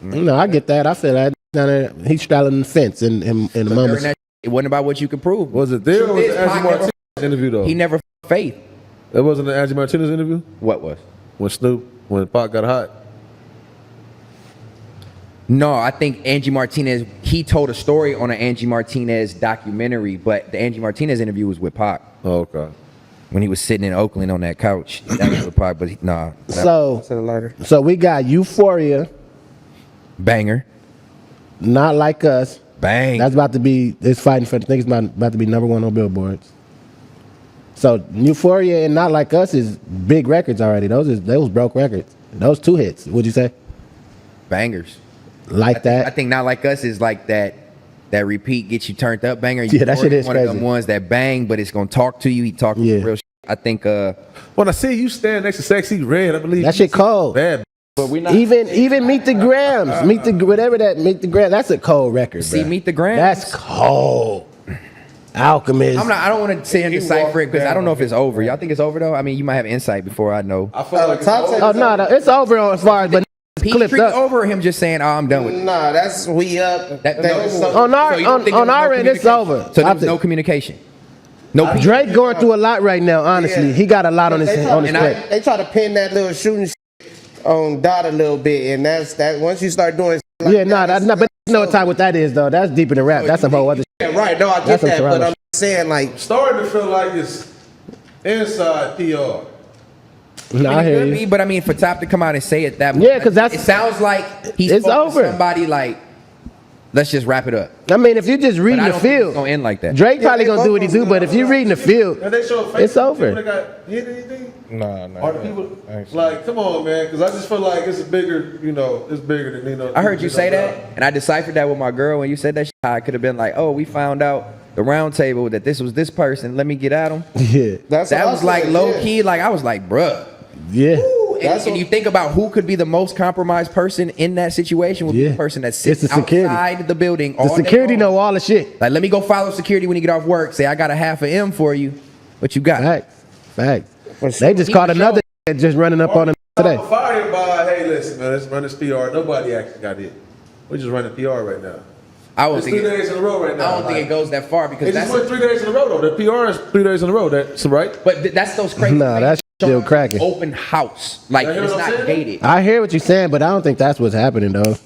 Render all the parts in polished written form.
No, I get that. I feel that. He's straddling the fence in the moment. It wasn't about what you could prove. Was it there or was it Angie Martinez interview though? He never faith. It wasn't the Angie Martinez interview? What was? When Pac got hot. No, I think Angie Martinez, he told a story on an Angie Martinez documentary, but the Angie Martinez interview was with Pac. Oh, okay. When he was sitting in Oakland on that couch. That was with Pac, but nah. So we got Euphoria. Banger. Not Like Us. Bang. That's about to be, it's fighting for, I think it's about to be #1 on Billboards. So Euphoria and Not Like Us is big records already. Those broke records. Those 2 hits, would you say? Bangers. I think Not Like Us is like that repeat, get you turned up banger. Yeah, that shit is one crazy. of them ones that bang, but it's gonna talk to you. He talking real shit. I think when I see you stand next to Sexy Red, I believe that shit cold. Bad. But we not even Meet the Grams, Meet the Grams. That's a cold record. See, bro. Meet the Grams. That's cold. Alchemist. I don't want to say and decipher it because I don't know if it's over. Y'all think it's over though? I mean, you might have insight before I know. I feel like it's over. Oh no, it's over as far as but clipped up. Over or him just saying, "Oh, I'm done with it." Nah, that's we up. On our end, it's over. So there's no communication. No. Drake going through a lot right now. Honestly, he got a lot on his plate. They try to pin that little shooting on Dot a little bit, and that's that. Once you start doing, But you know what time what that is though. That's deeper than rap. That's some whole other. Yeah, right. No, I get that, but I'm saying like starting to feel like it's inside PR. No, I hear you. But I mean, for Top to come out and say it that much, yeah, because it sounds like he's over. Somebody like, let's just wrap it up. I mean, if you're just reading the field, it's gonna end like that. Drake probably gonna do what he do, but if you're reading the field, it's over. People that got hit anything? No. Are the people like, come on, man? Because I just feel like it's bigger. It's bigger than I heard you say that, and I deciphered that with my girl when you said that. I could have been like, oh, we found out the round table that this was this person. Let me get at him. Yeah, that was like low key. Like I was like, bruh. Yeah. And you think about who could be the most compromised person in that situation would be the person that sits outside the building. The security know all the shit. Like, let me go follow security when you get off work. Say, I got a half a M for you. What you got? Facts. They just caught another just running up on him today. Fired by, hey, listen, man, let's run this PR. Nobody actually got it. We're just running PR right now. It's 3 days in a row right now. I don't think it goes that far because it just went 3 days in a row though. The PR is 3 days in a row. That's right. But that's those crazy. Nah, that's still cracking. Open house, like it's not gated. I hear what you're saying, but I don't think that's what's happening though.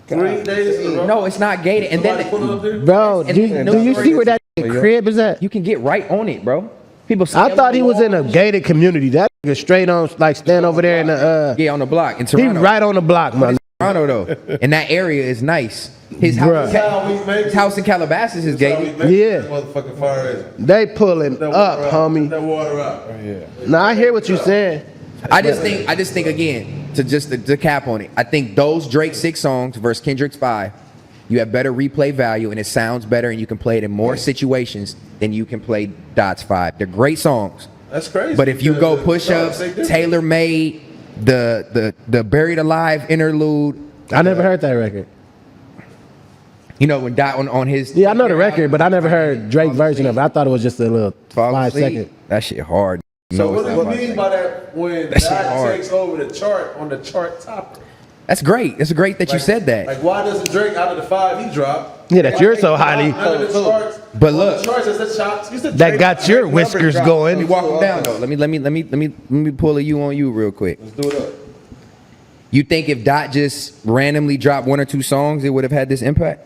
3 days in a row. No, it's not gated. And then, bro, do you see where that crib is at? You can get right on it, bro. People. I thought he was in a gated community. That nigga straight on, like stand over there in the on the block in Toronto. He right on the block, man. Toronto though, and that area is nice. His house in Calabasas is gated. Yeah, motherfucking fire is. They pulling up, homie. That water out. Now I hear what you're saying. I just think again to cap on it. I think those Drake 6 songs versus Kendrick's 5, you have better replay value and it sounds better and you can play it in more situations than you can play Dot's 5. They're great songs. That's crazy. But if you go push-ups, Tailor Made, the Buried Alive interlude. I never heard that record. You know when Dot on his. Yeah, I know the record, but I never heard Drake version of it. I thought it was just a little 5 second. That shit hard. So what do you mean by that when Dot takes over the chart on the chart topper? That's great. It's great that you said that. Like, why doesn't Drake, out of the 5 he dropped? Yeah, that you're so highly. But look, that got your whiskers going. Let me walk them down though. Let me pull a you on you real quick. Let's do it up. You think if Dot just randomly dropped 1 or 2 songs, it would have had this impact?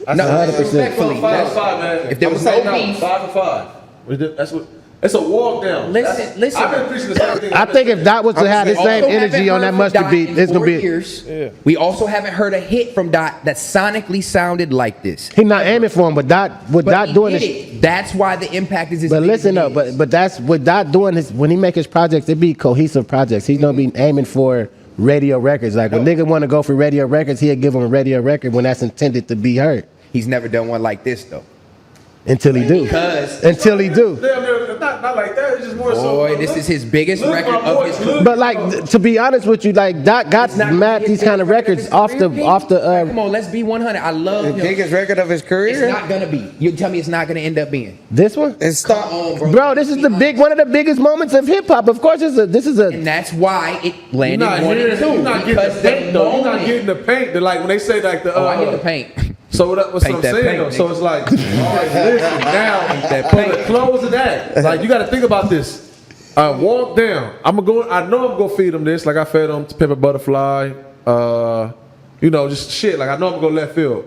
No, 100%. Respectfully, 5 man. If there was no beef, 5 for 5. That's what. It's a walk down. Listen. I've been preaching the same thing. I think if Dot was to have the same energy on that mustard beat, it's gonna be. Years. Yeah. We also haven't heard a hit from Dot that sonically sounded like this. He's not aiming for him, but Dot doing this. That's why the impact is. But listen up, but that's what Dot doing is when he make his projects, it be cohesive projects. He's gonna be aiming for radio records. Like when nigga want to go for radio records, he'll give him a radio record when that's intended to be heard. He's never done one like this though. Until he do. Because- Until he do. Not like that. It's just more so. Boy, this is his biggest Look, record my of boy, his look. But like, to be honest with you, like Doc got not mad his these kind of biggest records record of his off the career. Come on, let's be 100. I love The him. biggest record of his It's career. not gonna be. You tell me it's not gonna end up being. this one. It's Come stop. on, Bro, this is one of the biggest moments of hip hop. Of course, this is a. And that's why it You're landed not one hearing and it. two. You're not getting Because the the paint, though. You're not moment. getting the paint. They're like when they say like the. Oh, I get the paint. So that's what Paint I'm that saying paint, though. So nigga. it's like, all right, listen now. that For paint. the close of that, like you got to think about this. I walk down. I know I'm gonna feed them this. Like I fed them to Pepper Butterfly. Just shit. Like I know I'm gonna go left field.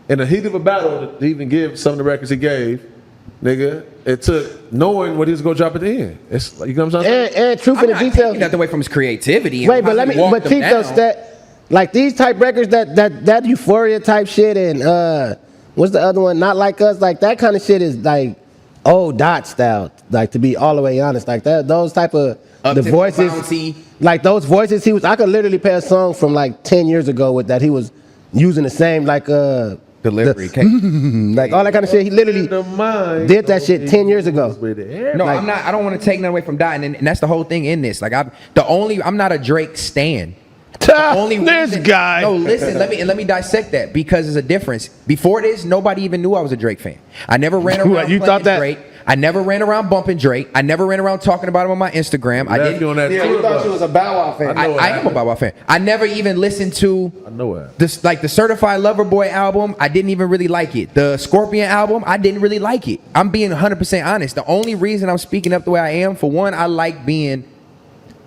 In the heat of a battle, to even give some of the records he gave, nigga, it took knowing what he was gonna drop at the end. It's like, you know what I'm saying? And truth I'm in the not details. taking nothing away from his creativity. Wait, but keep those like these type records that Euphoria type shit and what's the other one? Not Like Us, like that kind of shit is like old Dot style. Like to be all the way honest, like that those type of the Up-tempo, voices, bouncy. like those voices I could literally play a song from like 10 years ago with that he was using the same like Delivery. like all that kind of shit. He literally did that shit 10 years ago. No, Like- I'm not. I don't want to take nothing away from Dot, and that's the whole thing in this. Like I'm not a Drake stan. The only This reason- guy. No, listen. Let me dissect that because there's a difference. Before this, nobody even knew I was a Drake fan. I never ran around. What, you playing thought that- Drake. I never ran around bumping Drake. I never ran around talking about him on my Instagram. I Left didn't. you on that Yeah, tour you thought bus. you was a Bow Wow fan. I know I am a Bow Wow fan. I never even listened to I know it. this, like the Certified Lover Boy album. I didn't even really like it. The Scorpion album, I didn't really like it. I'm being 100% honest. The only reason I'm speaking up the way I am, for one, I like being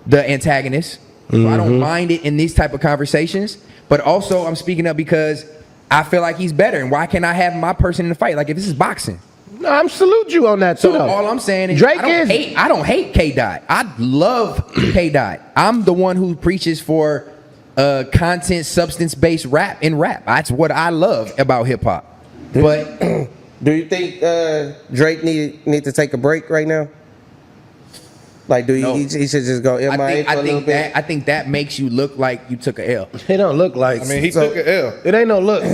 the antagonist. So I don't mind it in these type of conversations. But also, I'm speaking up because I feel like he's better. And why can't I have my person in the fight? Like if this is boxing. No, I'm salute you on that too. So though. all I'm saying is Drake I don't hate K Dot. I love K Dot. I'm the one who preaches for content, substance based rap in rap. That's what I love about hip hop. But Do you think Drake need to take a break right now? Like, No. he should just go MIA for a little bit? I think that makes you look like you took a L. It don't look like. I mean, he So- took an L. It ain't no look. You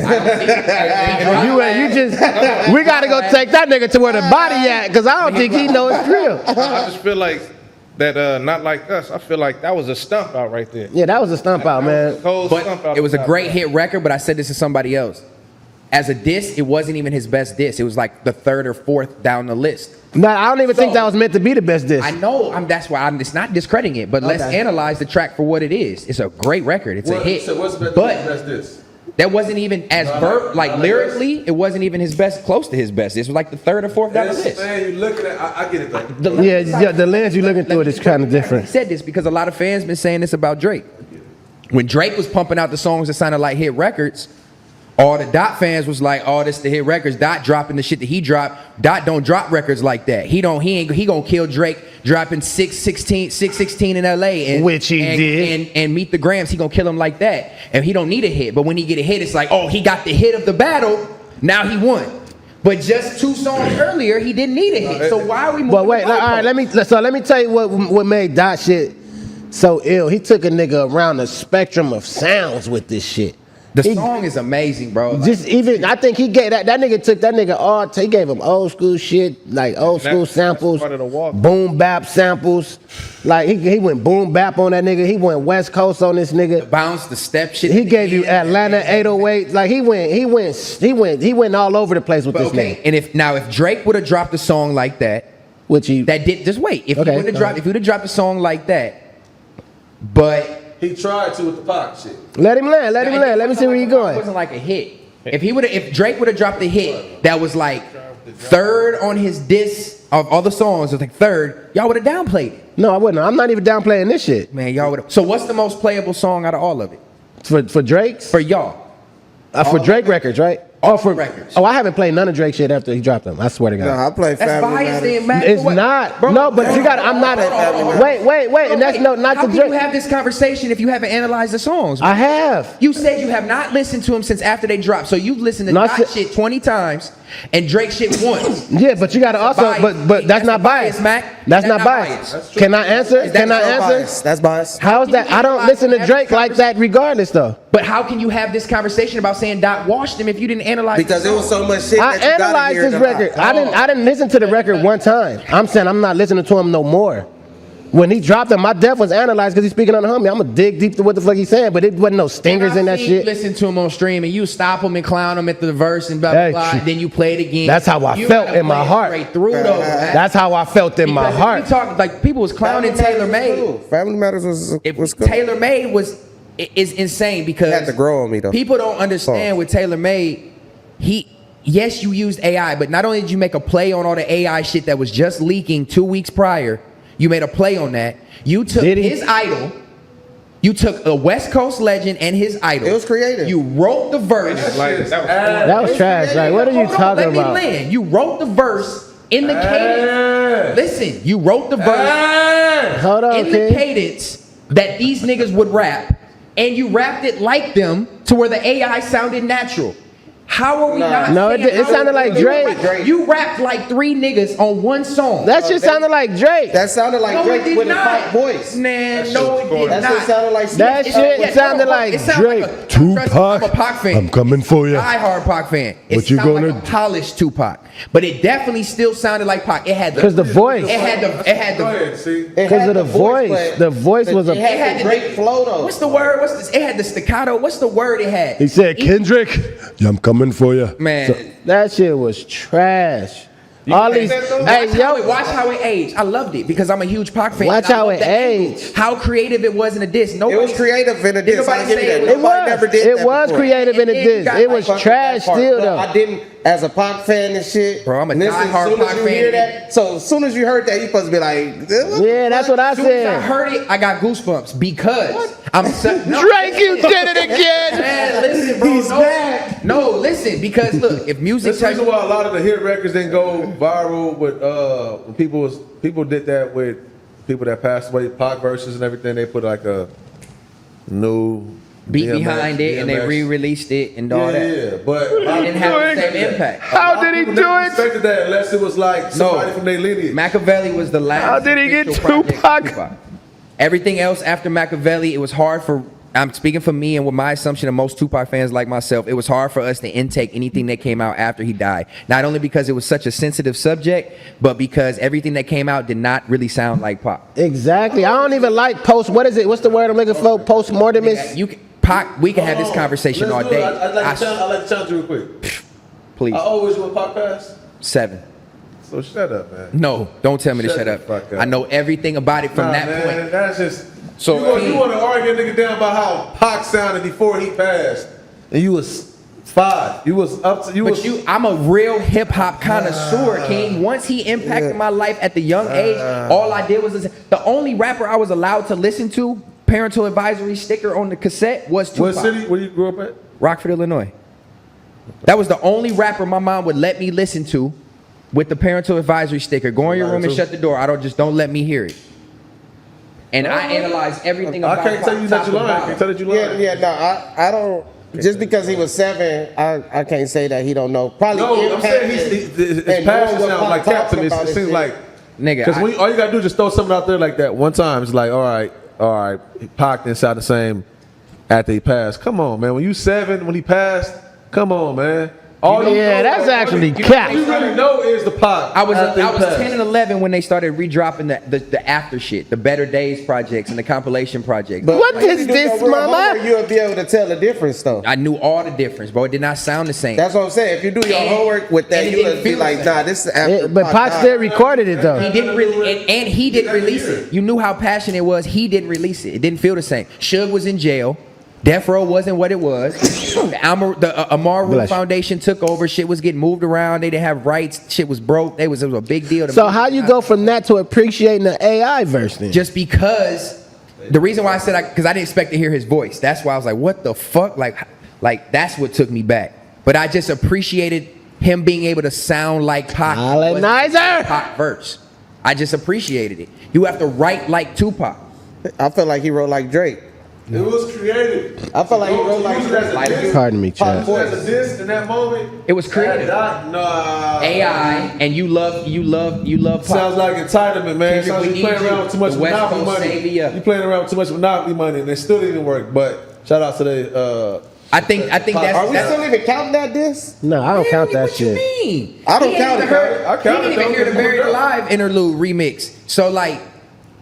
just. We gotta go take that nigga to where the body at, cause I don't think he know it's real. I just feel like that. Not Like Us. I feel like that was a stump out right there. Yeah, that was a stump out, man. Cold stump But out it was a top. great hit record. But I said this to somebody else. As a diss, it wasn't even his best diss. It was like the third or fourth down the list. Nah, I don't even think So- that was meant to be the best disc. I know. That's why it's not discrediting it. But let's Okay. analyze the track for what it is. It's a great record. It's a hit. So what's the best? But Best this? that wasn't even as like lyrically, it wasn't even his best, close to his best. This was like the third or fourth down the list. Man, you looking at? I get it though. Yeah, the lens you looking through it is kind of I different. said this because a lot of fans been saying this about Drake. When Drake was pumping out the songs that sounded like hit records, all the Dot fans was like, "Oh, this the hit records." Dot dropping the shit that he dropped. Dot don't drop records like that. He gonna kill Drake dropping 616 in LA and Which he did. and Meet the Grams. He gonna kill him like that, and he don't need a hit. But when he get a hit, it's like, oh, he got the hit of the battle. Now he won. But just 2 songs earlier, he didn't need a hit. So why are we moving? But wait, the all right, let me tell you what made Dot shit so ill. He took a nigga around the spectrum of sounds with this shit. The He- song is amazing, bro. Like, Just even, I think he gave that nigga took that nigga all. He gave him old school shit, like old school That's samples, part of the walk. boom bap samples. Like he went boom bap on that nigga. He went West Coast on this nigga. bounce, the step shit. He gave you Atlanta 808. Like he went all over the place with But this okay, nigga. and if Drake would have dropped a song like that, Which he just wait. If Okay, he would have go dropped, ahead. if he would have dropped a song like that, but He tried to with the Pac shit. let him land. Let me see where he It going. wasn't like a hit. If Drake would have dropped a hit that was like third on his disc of all the songs, it was like third, y'all would have downplayed it. No, I wouldn't. I'm not even downplaying this shit Man, y'all would have. So what's the most playable song out of all of it for Drake's for y'all? for Drake records, right? All Oh, for records. Oh, I haven't played none of Drake shit after he dropped them. I swear to God. No, I play That's Family biased, Matters. then, man. It's What? not. Bro, No, but you got. I'm not. Wait, and that's not How the can you Drake. have this conversation if you haven't analyzed the songs? I have. You said you have not listened to him since after they dropped. So you've listened to No, I Dot said- shit 20 times. and Drake shit once. Yeah, but you gotta also, Bias. but that's not biased. Mac. That's not biased. Can I answer? Is that Can I so answer? Bias. That's bias. How is that? I don't listen to Drake like that, regardless, though. But how can you have this conversation about saying Doc washed him if you didn't analyze? Because the it was song? so much shit I that you gotta analyzed hear his in the record. lot. I didn't listen to the record one time. I'm saying I'm not listening to him no more. When he dropped it, my death was analyzed because he's speaking on the homie. I'm gonna dig deep to what the fuck he's saying, but it wasn't no stingers in that shit. Listen to him on stream and you stop him and clown him at the verse and blah blah Hey, blah. And then you play it again. That's how I You felt gotta in my play it heart. Straight through though. Man. That's how I felt in my Because if heart. you talk like people was clowning Taylor Made. Family Matters was good. Taylor Made is insane because It had to grow on me, though. people don't understand with Taylor Made. Yes, you used AI, but not only did you make a play on all the AI shit that was just leaking 2 weeks prior, you made a play on that. You took his idol. You took a West Coast legend and his idol. It was creative. You wrote the verse. That was trash. Like, what are you talking about? Let me land. You wrote the verse in the cadence. Listen, you wrote the verse Hold on, in the kid. cadence that these niggas would rap, and you rapped it like them to where the AI sounded natural. How are we not? No, it sounded like Drake. You rapped like 3 niggas on one song. That shit sounded like Drake. That sounded like No, it Drake did with a not. pop voice. Man, no, it did That not. shit sounded like That shit sounded like Drake. I'm a Pac fan. I'm coming for you. Die-hard Pac fan. It What you sounded gonna like a polished Tupac, but it definitely still sounded like Pac. It had Because the voice. It had Go the. ahead, see. Because of the voice. but The voice was it a. had the Drake flow though. What's the word? What's this? It had the staccato. What's the word it had? He said, Kendrick, I'm coming for you. Man. That shit was trash. All these, hey Watch yo, how it aged. I loved it because I'm a huge Pac fan. Watch And I how love it the angle. aged. How creative it was in a diss. It was creative in a diss. Nobody I'll give you say that. it it Nobody never was. did It that was before. creative in a And then diss. you got, It was like, trash still But though. I didn't, as a Pac fan and shit. Bro, I'm a listen, diehard as soon as Pac you fan. hear that, so as soon as you heard that, you supposed to be like, Yeah, that's what I As soon as I said. heard it, I got goosebumps because I'm Drake, you did it again. Man, listen, bro. He's back. No, listen, because look, if music That's the reason why a lot of the hit records didn't go viral with when people did that with people that passed away, Pac verses and everything. They put like a new beat DMX, behind it and they DMX. re-released it and all that. Yeah, but It didn't have the same impact. How did he do Never it? expected that unless it was like somebody from their lineage. Machiavelli was the last. How did he get official project Tupac? of Tupac. Everything else after Machiavelli, it was hard for. I'm speaking for me and with my assumption of most Tupac fans like myself, it was hard for us to intake anything that came out after he died. Not only because it was such a sensitive subject, but because everything that came out did not really sound like Pac. Exactly. I don't even like post. What is it? What's the word I'm looking for? Post mortemus. You can, Pac, we can have this conversation all day. I'd like to challenge you real quick. Please, I always want Pac pass. 7. So shut up, man. No, don't tell me to Shut shut the up. fuck up. I know everything about it from Nah, that man, point. that's just. So, you want to argue a nigga down about how Pac sounded before he passed, and you was 5. You was up to you. But was, I'm a real hip hop connoisseur, King. Once he impacted my life at the young age, all I did was listen. The only rapper I was allowed to listen to, parental advisory sticker on the cassette, was Tupac. what city? Where you grew up at? Rockford, Illinois. That was the only rapper my mom would let me listen to with the parental advisory sticker. Go in your room and shut the door. Don't let me hear it. And I analyze everything about I can't tell you that you lying. I can't tell that you lying. Yeah, no, I don't. Just because he was 7, I can't say that he don't know. Probably No, I'm saying his passion sounds like cap to me. It seems like Nigga, because all you gotta do is just throw something out there like that one time. It's like, all right, Pac didn't sound the same after he passed. Come on, man. When you 7, when he passed, come on, man. That's actually cap. All you really know is the Pac. I was after he 10 passed. and 11 when they started redropping the after shit, the Better Days projects and the compilation projects. But What when you is do this, your real mama? homework, you'll be able to tell the difference, though. I knew all the difference, bro. It did not sound the same. That's what I'm saying. If you do your And- homework with that, and it you'll didn't be feel like, the same. nah, this is after. But Pac died. still recorded it though. He didn't really, and he didn't release it. You knew how passionate it was. He didn't release it. It didn't feel the same. Suge was in jail. Death Row wasn't what it was. The Amar Rule Bless you. Foundation took over. Shit was getting moved around. They didn't have rights. Shit was broke. It was a big deal. So how you go from that to appreciating the AI verse then? Just because the reason why I said because I didn't expect to hear his voice. That's why I was like, what the fuck? Like that's what took me back. But I just appreciated him being able to sound like Pac. Colonizer! Pac verse. I just appreciated it. You have to write like Tupac. I feel like he wrote like Drake. It was creative. I felt like he wrote like Use it as a diss. Pardon me, Chad. Use it as a diss in that moment. It was creative. Nah. AI, and you love pop. Sounds like entitlement, man. Kendrick, Sounds we like you need playing around you. with too much The West Monopoly Coast money. savior. You playing around with too much Monopoly money, and it still didn't work. But shout out to the. I think Are we that's still even counting that diss? No, I don't count that what you shit. mean? I don't He count ain't it, even heard- I count He it, didn't even though, hear the because Buried it's Alive interlude remix. So like,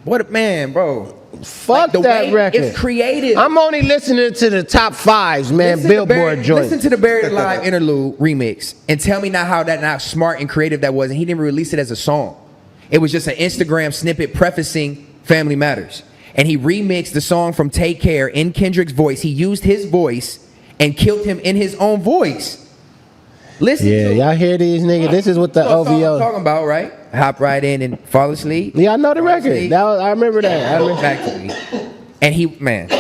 what man, bro? Fuck the that way record. It's creative. I'm only listening to the top fives, man. Listen to Billboard joints. Listen to the Buried Alive interlude remix and tell me now how that not smart and creative that was. And he didn't release it as a song. It was just an Instagram snippet prefacing Family Matters. And he remixed the song from Take Care in Kendrick's voice. He used his voice and killed him in his own voice. Listen Yeah, to y'all hear these niggas? This is what the You know what I'm OVO. talking about, right? Hop right in and fall asleep. Yeah, I know the record. See? I remember that. I remember. Exactly. And he, man.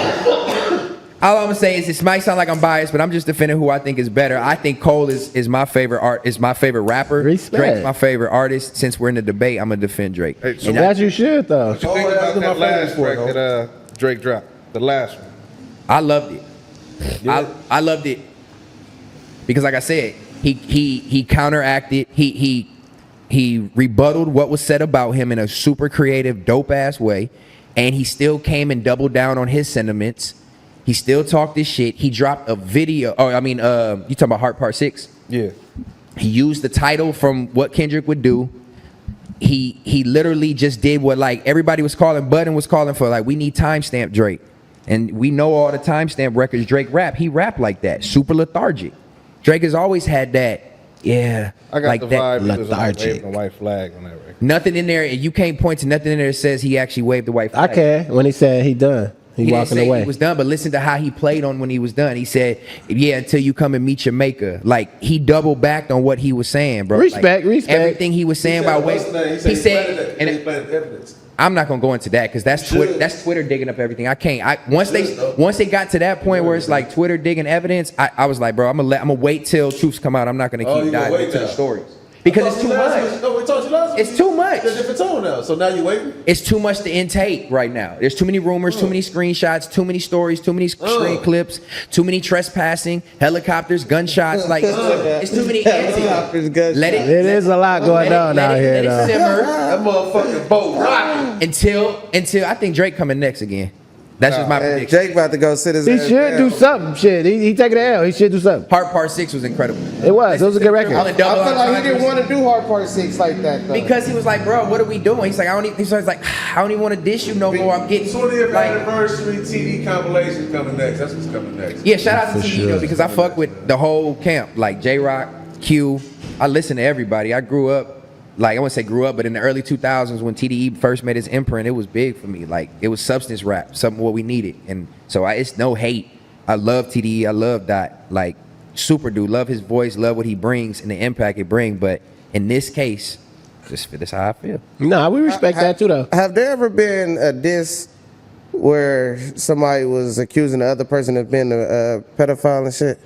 All I'm gonna say is this might sound like I'm biased, but I'm just defending who I think is better. I think Cole is my favorite my favorite rapper. Respect. Drake's my favorite artist. Since we're in the debate, I'm gonna defend Drake. Hey, so And As you should, though. What you think that's about my that favorite last sport, track that Drake dropped? The last one. I loved it. I loved it because, like I said, he counteracted. He rebutted what was said about him in a super creative, dope ass way, and he still came and doubled down on his sentiments. He still talked this shit. He dropped a video. Oh, I mean, you talking about Heart Part 6? Yeah. He used the title from what Kendrick would do. He literally just did what like everybody was calling, Budden was calling for, like, we need timestamp Drake. And we know all the timestamp records Drake rap. He rapped like that, super lethargic. Drake has always had that, yeah, I got like the that. vibe he was like lethargic. waving the white flag on that record. Nothing in there, and you can't point to nothing in there that says he actually waved the white I flag. can. When he said he done, he He didn't walking say away. he was done, but listen to how he played on when he was done. He said, yeah, until you come and meet your maker. Like, he double backed on what he was saying, bro. Respect, Like, respect. Everything he was saying about what's wave. the name? He He said, planted and evidence. I'm not gonna go into that because that's Twitter. That's Twitter digging up everything. I can't. Once they got to that point where it's like Twitter digging evidence, I was like, bro, I'm gonna wait till truths come out. I'm not gonna Oh, keep you gonna diving wait into the now? stories because it's too much. No, we told you last week. It's too much. It's a different tone now. So now you waiting? It's too much to intake right now. There's too many rumors, too many screenshots, too many stories, too many screen clips, too many trespassing, helicopters, gunshots. Like it's too many Helicopters, gunshots. Let it. It is a lot going on out here, Let it though. simmer That motherfucking boat rocking. until I think Drake coming next again. That's just my Man, prediction. Jake about to go sit his He ass should down. do something. Shit, he taking the L. He should do something. Part 6 was incredible. It was. It was a good record. I I feel like he didn't want to do Hard Part 6 like that, though. Because he was like, bro, what are we doing? He's like, I don't even want to dish you no more. I'm getting 20th like, anniversary TD compilation coming next. That's what's coming next. yeah. Shout out to For TD sure. though, because I fuck with the whole camp, like J Rock, Q. I listen to everybody. I grew up, like I wouldn't say grew up, but in the early 2000s when TDE first made his imprint, it was big for me. Like it was substance rap, something what we needed, and so it's no hate. I love TDE. I love Dot. Like super dude. Love his voice. Love what he brings and the impact it brings. But in this case, that's how I feel. Nah, we respect that too, though. Have there ever been a diss where somebody was accusing the other person of being a pedophile and shit?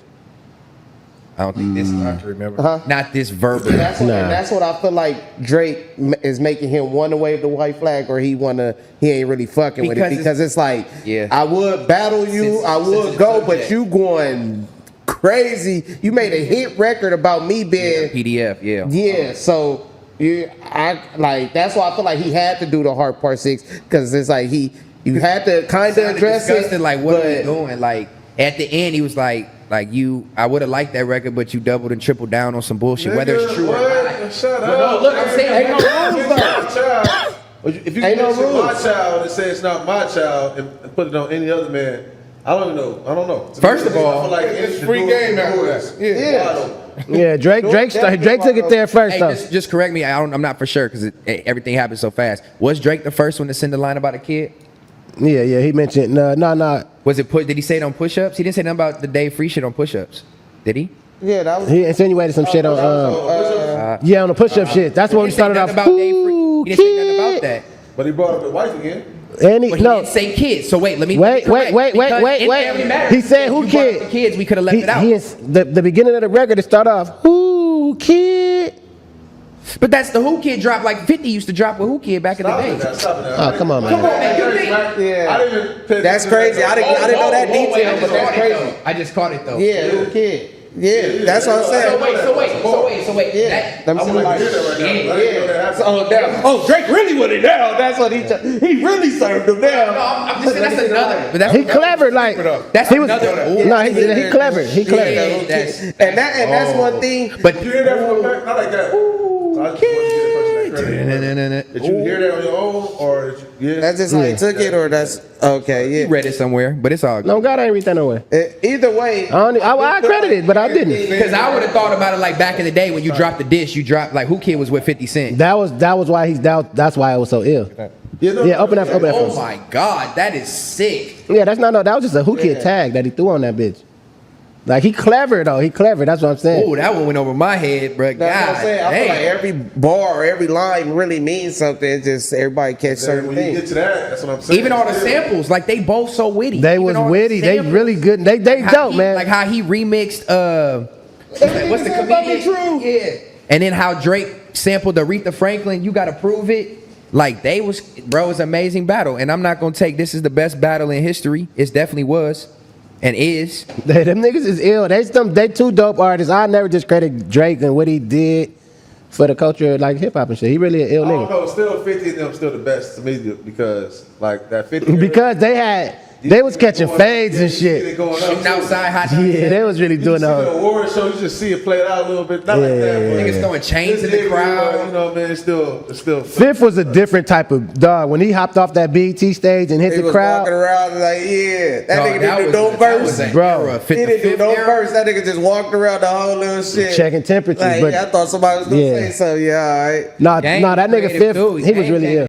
I don't think this. I can remember. Not this verbal. That's what I feel like Drake is making him want to wave the white flag, or he ain't really fucking with it because it's like, Yeah. I would battle you, I would sensitive go, subject. but you going crazy. You made a hit record about me being PDF, yeah. yeah. So that's why I feel like he had to do the Hard Part 6 because it's like you had to kind of address it. Like, what are we but- doing? Like, at the end, he was like I would have liked that record, but you doubled and tripled down on some bullshit, whether it's true or not. Shut up. No, look, I'm saying, Ain't no rules though. If you Ain't no mention my rules. child and say it's not my child and put it on any other man, I don't know. I don't know. First of all, I feel like it's free game after that. Yeah. Yeah, Drake took it there first, hey, though. just correct me. I'm not for sure because everything happened so fast. Was Drake the first one to send a line about a kid? Yeah, he mentioned, no. Was it Did he say it on push-ups? He didn't say nothing about the Dave Free shit on push-ups, did he? Yeah, that was. He insinuated some shit on, on the push-up shit. That's when we He didn't say started off. nothing about Dave Free. Ooh, He didn't say nothing about kid. that. But he brought up the wife again. And But he didn't say kids. So wait, let me Wait. Because in Family Matters, He said if who you brought up kid? the kids, we could have left it out. The beginning of the record to start off, who kid? But that's the Who Kid drop. Like 50 used to drop with Who Kid back in the day. Oh, come on, man. Yeah. That's crazy. I didn't know that detail, but that's crazy. I just caught it though. Yeah, Who Kid. Yeah, that's what I'm saying. So wait. Yeah, That, I'm saying like, oh, Drake really went it down. That's what he really served him down. I'm just saying that's another. But that's He clever, like That's he was. another. No, he clever. He clever. Yeah, And that's one thing. But You hear that from the back? Not like that. So I just want to get a person that credit. Did you hear that on your own, or That's just how he took it, or that's okay. you Yeah. read it somewhere, but it's all good. No, God, I ain't read that nowhere. Either way, I credited, but I didn't. Because I would have thought about it like back in the day when you dropped the dish, you dropped like Who Kid was with 50 Cent. That was why he's down. That's why it was so ill. Yeah, open that Oh first. my God, that is sick. Yeah, that's not no. That was just a Who Kid tag that he threw on that bitch. Like he clever though. He clever. That's what I'm saying. Oh, that one went over my head, bro. that's what I'm saying. I feel like every bar, every line really means something. It's just everybody catch certain when you things. get to that, that's what I'm saying. Even all the samples, like they both so witty. They Even was all the witty. They samples. really good. They dope, man. Like how he remixed what's the comedian? Yeah. And then how Drake sampled Aretha Franklin, You Gotta Prove It. Like they was, bro, it was an amazing battle. And I'm not gonna take this is the best battle in history. It definitely was and is. Them niggas is ill. They two dope artists. I never discredit Drake and what he did for the culture, like hip hop and shit. He really an ill I don't nigga. know. Still, 50 of them still the best to me because like that 50. Because they was catching fades and shit. Shooting outside hot. Yeah, they was really doing the the. award show. You just see it played out a little bit. Not like that. But Niggas throwing chains in the crowd. You know, man. It's still. Fifth was a different type of dog. When he hopped off that BET stage and hit He the was crowd. walking around like, yeah, that nigga didn't do no that verse. was an Bro. era. He didn't do 55th no era. verse. That nigga just walked around the whole little shit. Checking temperatures, Like, but I thought somebody was gonna Yeah. say something. Yeah, all right. no, Gang that nigga creative Fifth, too. he was Gang really bang. ill.